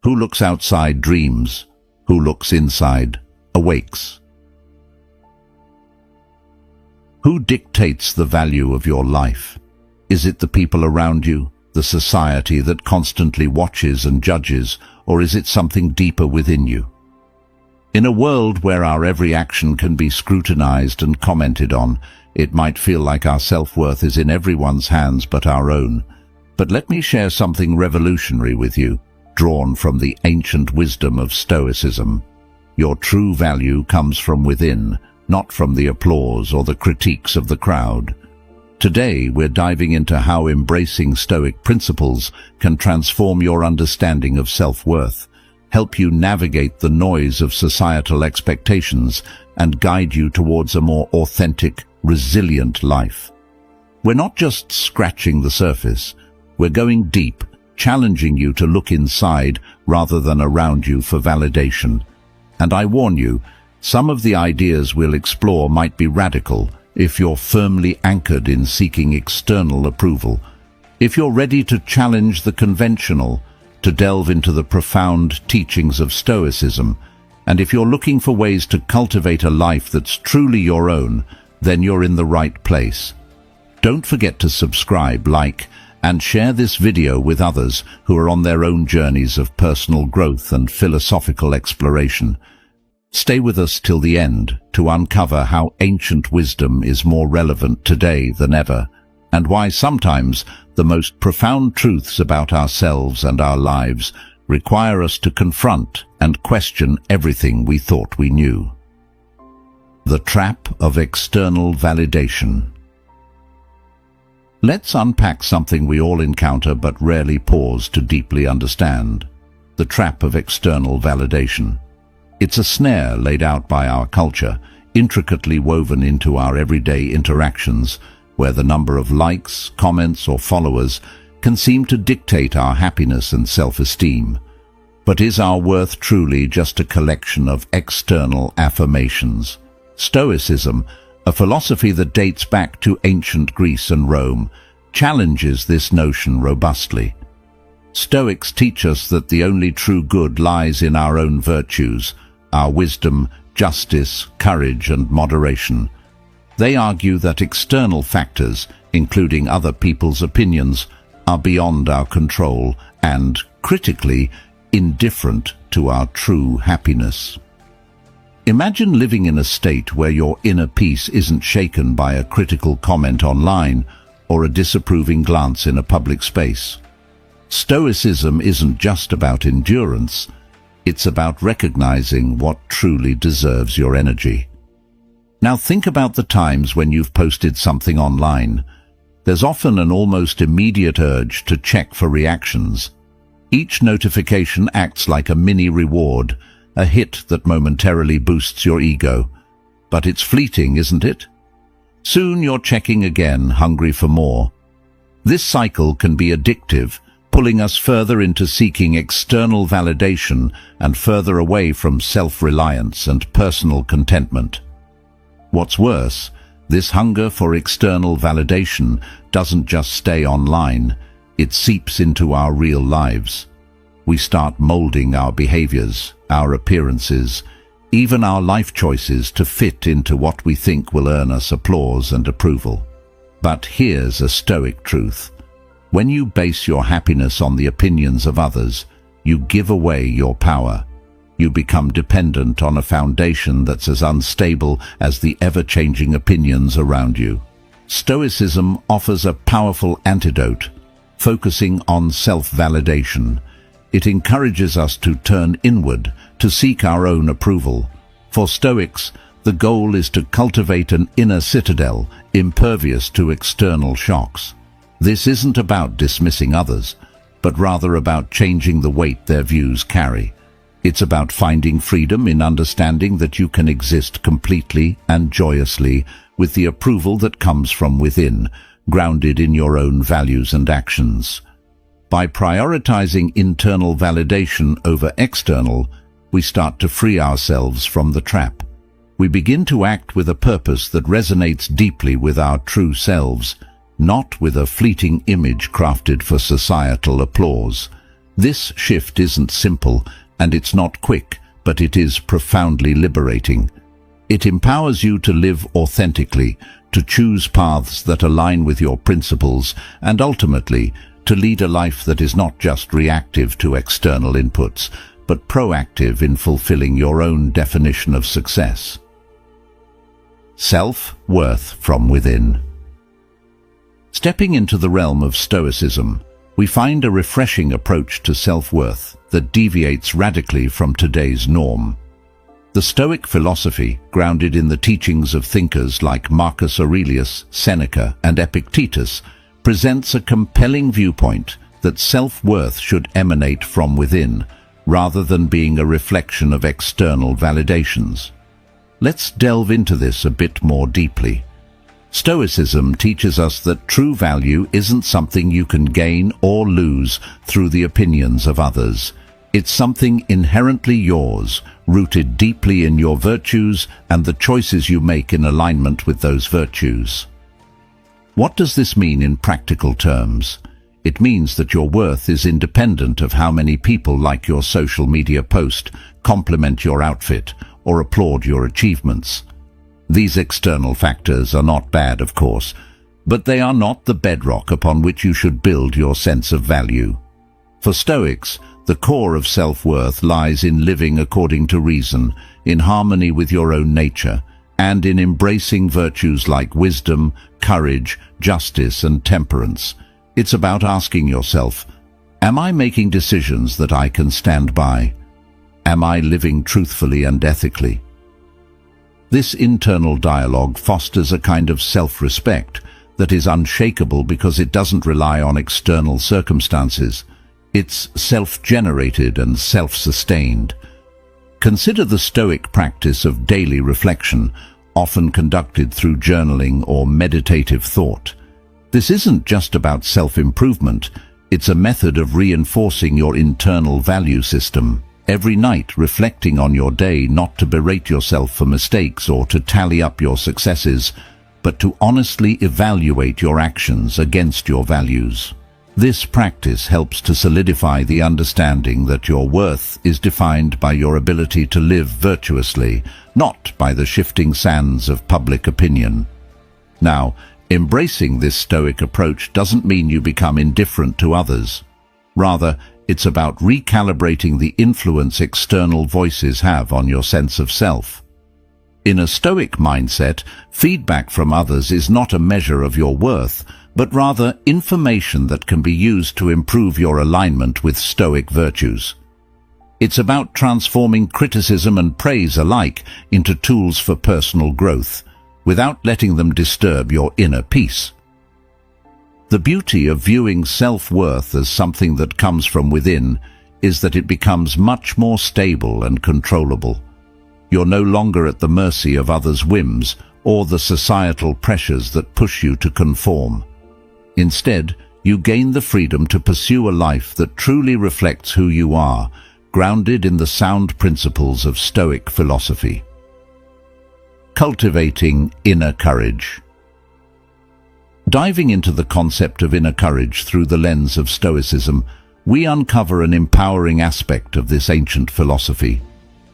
Who looks outside dreams, who looks inside awakes. Who dictates the value of your life? Is it the people around you, the society that constantly watches and judges, or is it something deeper within you? In a world where our every action can be scrutinized and commented on, it might feel like our self-worth is in everyone's hands but our own. But let me share something revolutionary with you, drawn from the ancient wisdom of Stoicism. Your true value comes from within, not from the applause or the critiques of the crowd. Today, we're diving into how embracing Stoic principles can transform your understanding of self-worth, help you navigate the noise of societal expectations, and guide you towards a more authentic, resilient life. We're not just scratching the surface, we're going deep, challenging you to look inside rather than around you for validation. And I warn you, some of the ideas we'll explore might be radical if you're firmly anchored in seeking external approval. If you're ready to challenge the conventional, to delve into the profound teachings of Stoicism, and if you're looking for ways to cultivate a life that's truly your own, then you're in the right place. Don't forget to subscribe, like, and share this video with others who are on their own journeys of personal growth and philosophical exploration. Stay with us till the end to uncover how ancient wisdom is more relevant today than ever, and why sometimes the most profound truths about ourselves and our lives require us to confront and question everything we thought we knew. The trap of external validation. Let's unpack something we all encounter but rarely pause to deeply understand: the trap of external validation. It's a snare laid out by our culture, intricately woven into our everyday interactions, where the number of likes, comments, or followers can seem to dictate our happiness and self-esteem. But is our worth truly just a collection of external affirmations? Stoicism, a philosophy that dates back to ancient Greece and Rome, challenges this notion robustly. Stoics teach us that the only true good lies in our own virtues, our wisdom, justice, courage, and moderation. They argue that external factors, including other people's opinions, are beyond our control and, critically, indifferent to our true happiness. Imagine living in a state where your inner peace isn't shaken by a critical comment online or a disapproving glance in a public space. Stoicism isn't just about endurance, it's about recognizing what truly deserves your energy. Now think about the times when you've posted something online. There's often an almost immediate urge to check for reactions. Each notification acts like a mini reward, a hit that momentarily boosts your ego. But it's fleeting, isn't it? Soon you're checking again, hungry for more. This cycle can be addictive, pulling us further into seeking external validation and further away from self-reliance and personal contentment. What's worse, this hunger for external validation doesn't just stay online, it seeps into our real lives. We start molding our behaviors, our appearances, even our life choices to fit into what we think will earn us applause and approval. But here's a Stoic truth. When you base your happiness on the opinions of others, you give away your power. You become dependent on a foundation that's as unstable as the ever-changing opinions around you. Stoicism offers a powerful antidote, focusing on self-validation. It encourages us to turn inward, to seek our own approval. For Stoics, the goal is to cultivate an inner citadel, impervious to external shocks. This isn't about dismissing others, but rather about changing the weight their views carry. It's about finding freedom in understanding that you can exist completely and joyously with the approval that comes from within, grounded in your own values and actions. By prioritizing internal validation over external, we start to free ourselves from the trap. We begin to act with a purpose that resonates deeply with our true selves, not with a fleeting image crafted for societal applause. This shift isn't simple, and it's not quick, but it is profoundly liberating. It empowers you to live authentically, to choose paths that align with your principles, and ultimately, to lead a life that is not just reactive to external inputs, but proactive in fulfilling your own definition of success. Self-worth from within. Stepping into the realm of Stoicism, we find a refreshing approach to self-worth that deviates radically from today's norm. The Stoic philosophy, grounded in the teachings of thinkers like Marcus Aurelius, Seneca, and Epictetus, presents a compelling viewpoint that self-worth should emanate from within, rather than being a reflection of external validations. Let's delve into this a bit more deeply. Stoicism teaches us that true value isn't something you can gain or lose through the opinions of others. It's something inherently yours, rooted deeply in your virtues and the choices you make in alignment with those virtues. What does this mean in practical terms? It means that your worth is independent of how many people like your social media post, compliment your outfit, or applaud your achievements. These external factors are not bad, of course, but they are not the bedrock upon which you should build your sense of value. For Stoics, the core of self-worth lies in living according to reason, in harmony with your own nature, and in embracing virtues like wisdom, courage, justice, and temperance. It's about asking yourself, am I making decisions that I can stand by? Am I living truthfully and ethically? This internal dialogue fosters a kind of self-respect that is unshakable because it doesn't rely on external circumstances. It's self-generated and self-sustained. Consider the Stoic practice of daily reflection, often conducted through journaling or meditative thought. This isn't just about self-improvement, it's a method of reinforcing your internal value system. Every night reflecting on your day, not to berate yourself for mistakes or to tally up your successes, but to honestly evaluate your actions against your values. This practice helps to solidify the understanding that your worth is defined by your ability to live virtuously, not by the shifting sands of public opinion. Now, embracing this Stoic approach doesn't mean you become indifferent to others. Rather, it's about recalibrating the influence external voices have on your sense of self. In a Stoic mindset, feedback from others is not a measure of your worth, but rather information that can be used to improve your alignment with Stoic virtues. It's about transforming criticism and praise alike into tools for personal growth, without letting them disturb your inner peace. The beauty of viewing self-worth as something that comes from within is that it becomes much more stable and controllable. You're no longer at the mercy of others' whims or the societal pressures that push you to conform. Instead, you gain the freedom to pursue a life that truly reflects who you are, grounded in the sound principles of Stoic philosophy. Cultivating inner courage. Diving into the concept of inner courage through the lens of Stoicism, we uncover an empowering aspect of this ancient philosophy.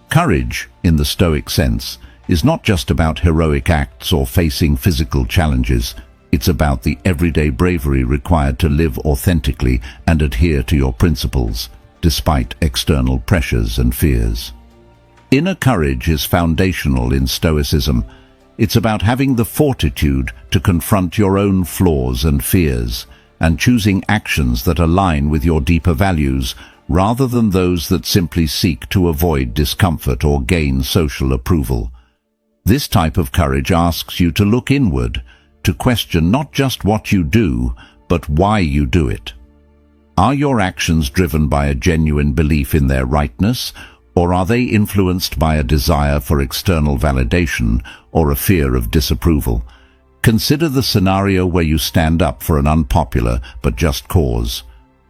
Courage, in the Stoic sense, is not just about heroic acts or facing physical challenges. It's about the everyday bravery required to live authentically and adhere to your principles, despite external pressures and fears. Inner courage is foundational in Stoicism. It's about having the fortitude to confront your own flaws and fears, and choosing actions that align with your deeper values, rather than those that simply seek to avoid discomfort or gain social approval. This type of courage asks you to look inward, to question not just what you do, but why you do it. Are your actions driven by a genuine belief in their rightness, or are they influenced by a desire for external validation or a fear of disapproval? Consider the scenario where you stand up for an unpopular but just cause.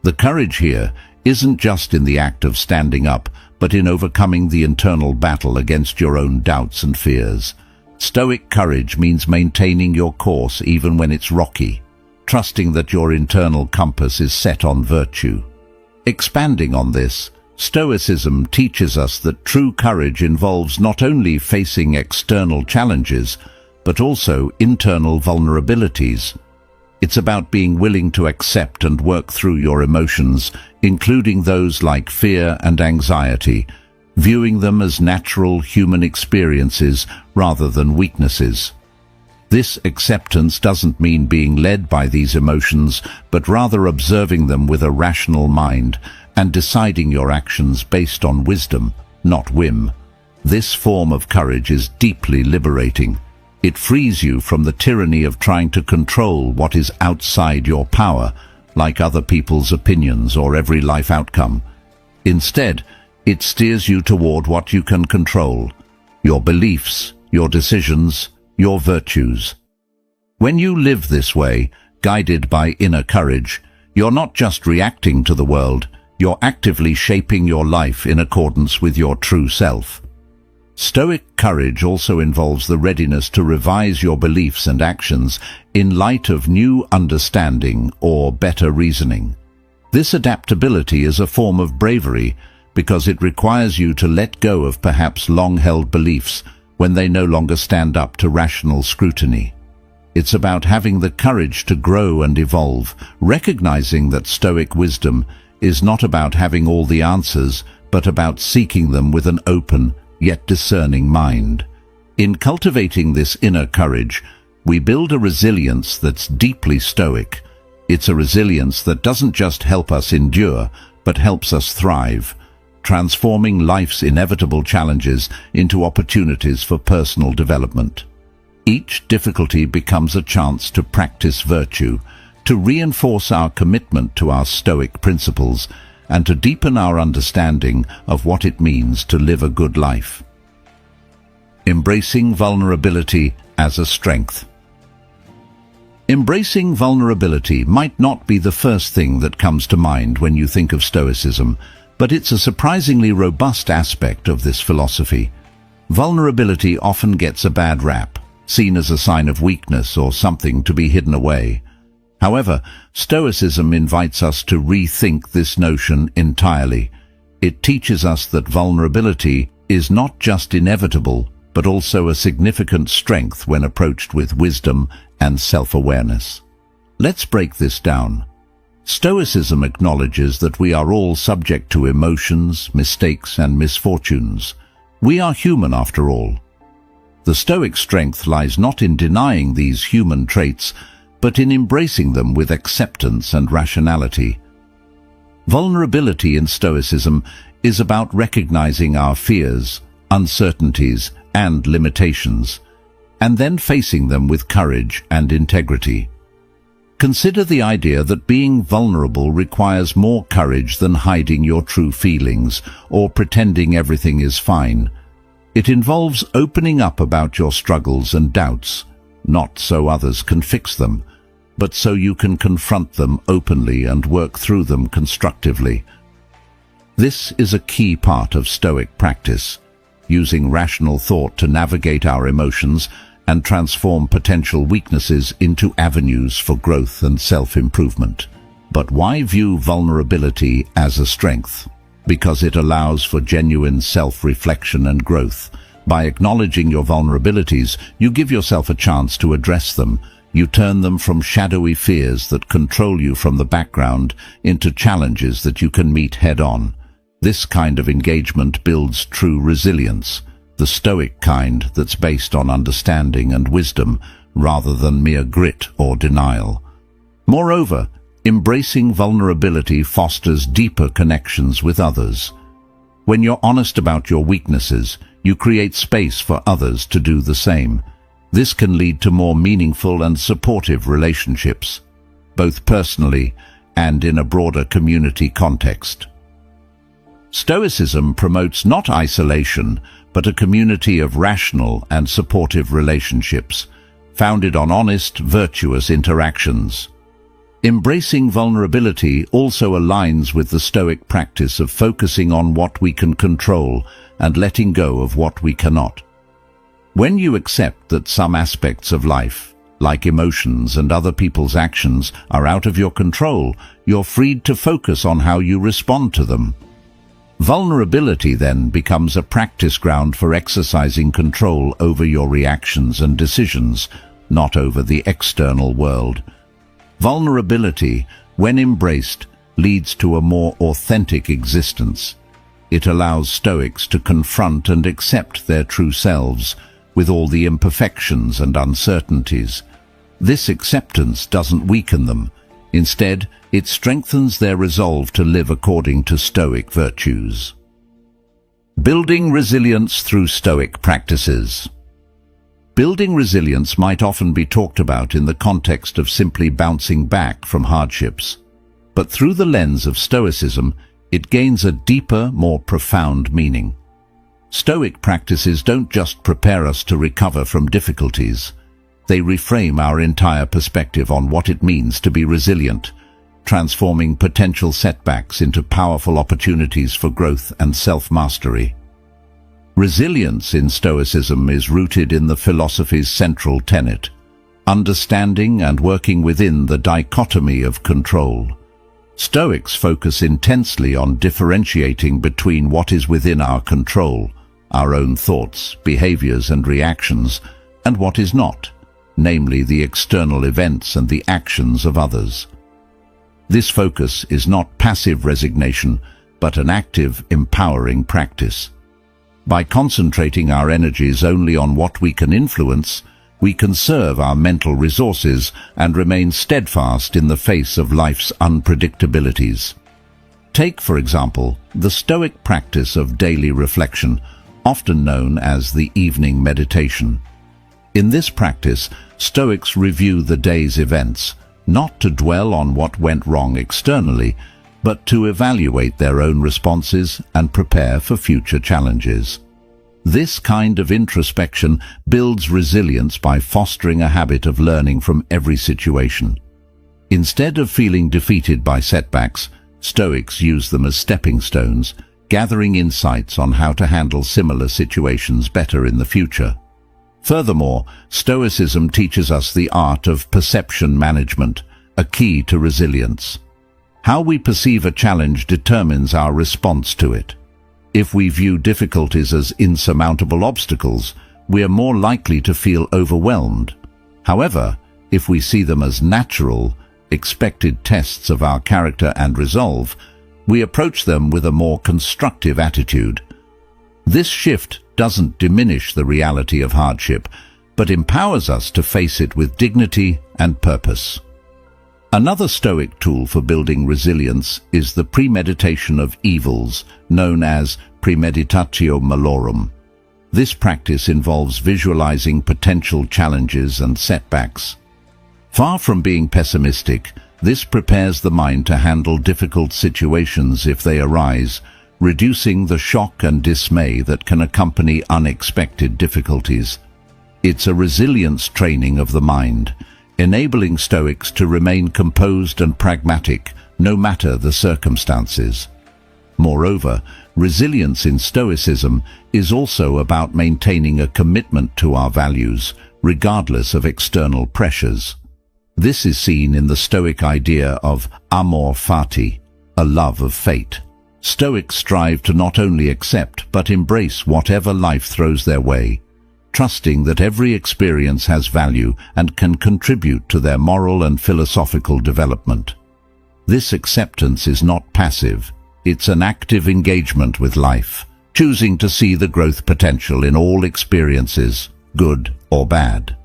The courage here isn't just in the act of standing up, but in overcoming the internal battle against your own doubts and fears. Stoic courage means maintaining your course even when it's rocky, trusting that your internal compass is set on virtue. Expanding on this, Stoicism teaches us that true courage involves not only facing external challenges, but also internal vulnerabilities. It's about being willing to accept and work through your emotions, including those like fear and anxiety, viewing them as natural human experiences rather than weaknesses. This acceptance doesn't mean being led by these emotions, but rather observing them with a rational mind and deciding your actions based on wisdom, not whim. This form of courage is deeply liberating. It frees you from the tyranny of trying to control what is outside your power, like other people's opinions or every life outcome. Instead, it steers you toward what you can control: your beliefs, your decisions, your virtues. When you live this way, guided by inner courage, you're not just reacting to the world, you're actively shaping your life in accordance with your true self. Stoic courage also involves the readiness to revise your beliefs and actions in light of new understanding or better reasoning. This adaptability is a form of bravery because it requires you to let go of perhaps long-held beliefs when they no longer stand up to rational scrutiny. It's about having the courage to grow and evolve, recognizing that Stoic wisdom is not about having all the answers, but about seeking them with an open, yet discerning mind. In cultivating this inner courage, we build a resilience that's deeply Stoic. It's a resilience that doesn't just help us endure, but helps us thrive, transforming life's inevitable challenges into opportunities for personal development. Each difficulty becomes a chance to practice virtue, to reinforce our commitment to our Stoic principles, and to deepen our understanding of what it means to live a good life. Embracing vulnerability as a strength. Embracing vulnerability might not be the first thing that comes to mind when you think of Stoicism, but it's a surprisingly robust aspect of this philosophy. Vulnerability often gets a bad rap, seen as a sign of weakness or something to be hidden away. However, Stoicism invites us to rethink this notion entirely. It teaches us that vulnerability is not just inevitable, but also a significant strength when approached with wisdom and self-awareness. Let's break this down. Stoicism acknowledges that we are all subject to emotions, mistakes, and misfortunes. We are human after all. The Stoic strength lies not in denying these human traits, but in embracing them with acceptance and rationality. Vulnerability in Stoicism is about recognizing our fears, uncertainties, and limitations, and then facing them with courage and integrity. Consider the idea that being vulnerable requires more courage than hiding your true feelings or pretending everything is fine. It involves opening up about your struggles and doubts, not so others can fix them, but so you can confront them openly and work through them constructively. This is a key part of Stoic practice, using rational thought to navigate our emotions and transform potential weaknesses into avenues for growth and self-improvement. But why view vulnerability as a strength? Because it allows for genuine self-reflection and growth. By acknowledging your vulnerabilities, you give yourself a chance to address them. You turn them from shadowy fears that control you from the background into challenges that you can meet head-on. This kind of engagement builds true resilience, the Stoic kind that's based on understanding and wisdom rather than mere grit or denial. Moreover, embracing vulnerability fosters deeper connections with others. When you're honest about your weaknesses, you create space for others to do the same. This can lead to more meaningful and supportive relationships, both personally and in a broader community context. Stoicism promotes not isolation, but a community of rational and supportive relationships, founded on honest, virtuous interactions. Embracing vulnerability also aligns with the Stoic practice of focusing on what we can control and letting go of what we cannot. When you accept that some aspects of life, like emotions and other people's actions, are out of your control, you're freed to focus on how you respond to them. Vulnerability then becomes a practice ground for exercising control over your reactions and decisions, not over the external world. Vulnerability, when embraced, leads to a more authentic existence. It allows Stoics to confront and accept their true selves, with all the imperfections and uncertainties. This acceptance doesn't weaken them. Instead, it strengthens their resolve to live according to Stoic virtues. Building resilience through Stoic practices. Building resilience might often be talked about in the context of simply bouncing back from hardships. But through the lens of Stoicism, it gains a deeper, more profound meaning. Stoic practices don't just prepare us to recover from difficulties. They reframe our entire perspective on what it means to be resilient, transforming potential setbacks into powerful opportunities for growth and self-mastery. Resilience in Stoicism is rooted in the philosophy's central tenet, understanding and working within the dichotomy of control. Stoics focus intensely on differentiating between what is within our control, our own thoughts, behaviors and reactions, and what is not, namely the external events and the actions of others. This focus is not passive resignation, but an active, empowering practice. By concentrating our energies only on what we can influence, we conserve our mental resources and remain steadfast in the face of life's unpredictabilities. Take, for example, the Stoic practice of daily reflection, often known as the evening meditation. In this practice, Stoics review the day's events, not to dwell on what went wrong externally, but to evaluate their own responses and prepare for future challenges. This kind of introspection builds resilience by fostering a habit of learning from every situation. Instead of feeling defeated by setbacks, Stoics use them as stepping stones, gathering insights on how to handle similar situations better in the future. Furthermore, Stoicism teaches us the art of perception management, a key to resilience. How we perceive a challenge determines our response to it. If we view difficulties as insurmountable obstacles, we are more likely to feel overwhelmed. However, if we see them as natural, expected tests of our character and resolve, we approach them with a more constructive attitude. This shift doesn't diminish the reality of hardship, but empowers us to face it with dignity and purpose. Another Stoic tool for building resilience is the premeditation of evils, known as premeditatio malorum. This practice involves visualizing potential challenges and setbacks. Far from being pessimistic, this prepares the mind to handle difficult situations if they arise, reducing the shock and dismay that can accompany unexpected difficulties. It's a resilience training of the mind, enabling Stoics to remain composed and pragmatic, no matter the circumstances. Moreover, resilience in Stoicism is also about maintaining a commitment to our values, regardless of external pressures. This is seen in the Stoic idea of amor fati, a love of fate. Stoics strive to not only accept but embrace whatever life throws their way, trusting that every experience has value and can contribute to their moral and philosophical development. This acceptance is not passive, it's an active engagement with life, choosing to see the growth potential in all experiences, good or bad.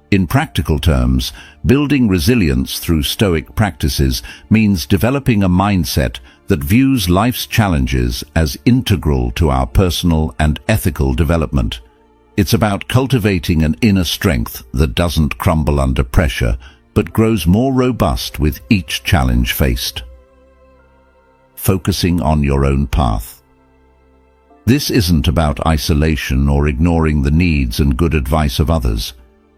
In practical terms, building resilience through Stoic practices means developing a mindset that views life's challenges as integral to our personal and ethical development. It's about cultivating an inner strength that doesn't crumble under pressure, but grows more robust with each challenge faced. Focusing on your own path. This isn't about isolation or ignoring the needs and good advice of others.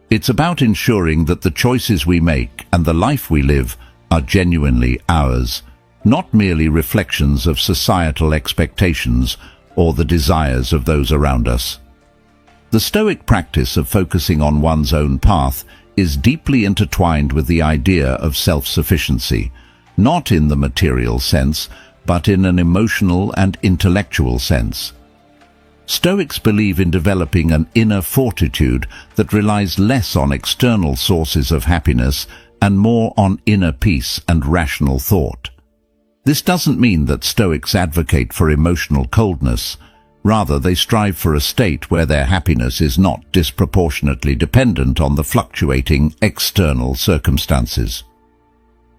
It's about ensuring that the choices we make and the life we live are genuinely ours, not merely reflections of societal expectations or the desires of those around us. The Stoic practice of focusing on one's own path is deeply intertwined with the idea of self-sufficiency, not in the material sense, but in an emotional and intellectual sense. Stoics believe in developing an inner fortitude that relies less on external sources of happiness and more on inner peace and rational thought. This doesn't mean that Stoics advocate for emotional coldness. Rather, they strive for a state where their happiness is not disproportionately dependent on the fluctuating external circumstances.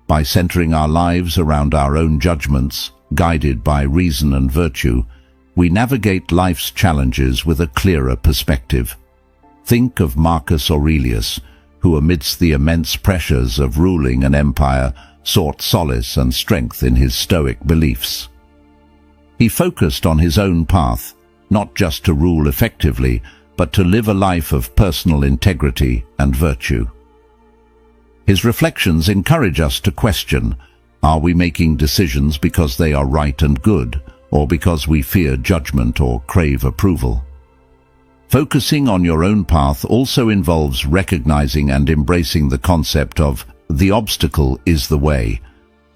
By centering our lives around our own judgments, guided by reason and virtue, we navigate life's challenges with a clearer perspective. Think of Marcus Aurelius, who amidst the immense pressures of ruling an empire sought solace and strength in his Stoic beliefs. He focused on his own path, not just to rule effectively, but to live a life of personal integrity and virtue. His reflections encourage us to question, are we making decisions because they are right and good, or because we fear judgment or crave approval? Focusing on your own path also involves recognizing and embracing the concept of the obstacle is the way,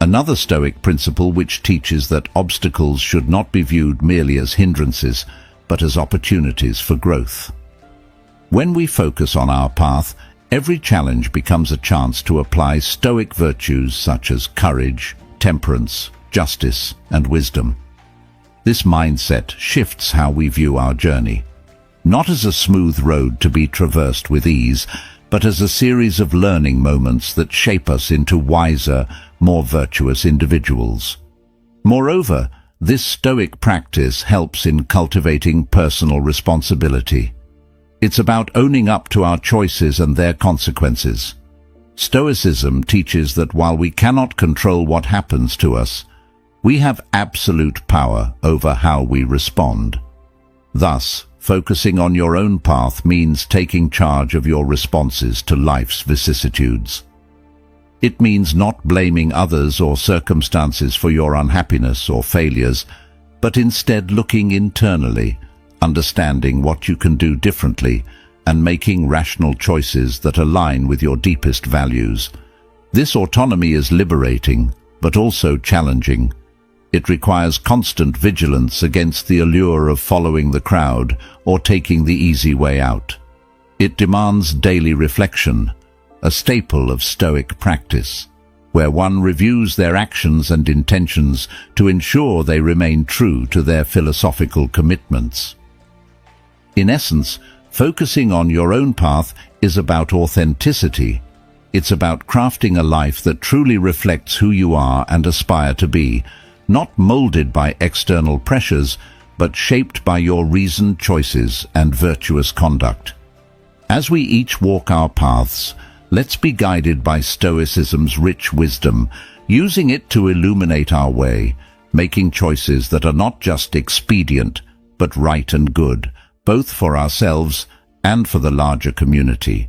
another Stoic principle which teaches that obstacles should not be viewed merely as hindrances, but as opportunities for growth. When we focus on our path, every challenge becomes a chance to apply Stoic virtues such as courage, temperance, justice, and wisdom. This mindset shifts how we view our journey, not as a smooth road to be traversed with ease, but as a series of learning moments that shape us into wiser, more virtuous individuals. Moreover, this Stoic practice helps in cultivating personal responsibility. It's about owning up to our choices and their consequences. Stoicism teaches that while we cannot control what happens to us, we have absolute power over how we respond. Thus, focusing on your own path means taking charge of your responses to life's vicissitudes. It means not blaming others or circumstances for your unhappiness or failures, but instead looking internally, understanding what you can do differently, and making rational choices that align with your deepest values. This autonomy is liberating, but also challenging. It requires constant vigilance against the allure of following the crowd or taking the easy way out. It demands daily reflection, a staple of Stoic practice, where one reviews their actions and intentions to ensure they remain true to their philosophical commitments. In essence, focusing on your own path is about authenticity. It's about crafting a life that truly reflects who you are and aspire to be, not molded by external pressures, but shaped by your reasoned choices and virtuous conduct. As we each walk our paths, let's be guided by Stoicism's rich wisdom, using it to illuminate our way, making choices that are not just expedient, but right and good, both for ourselves and for the larger community.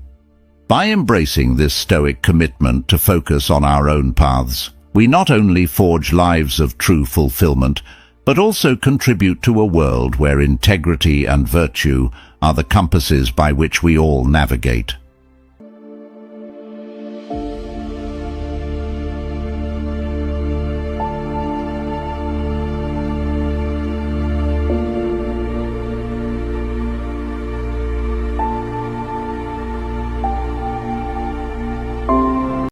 By embracing this Stoic commitment to focus on our own paths, we not only forge lives of true fulfillment, but also contribute to a world where integrity and virtue are the compasses by which we all navigate.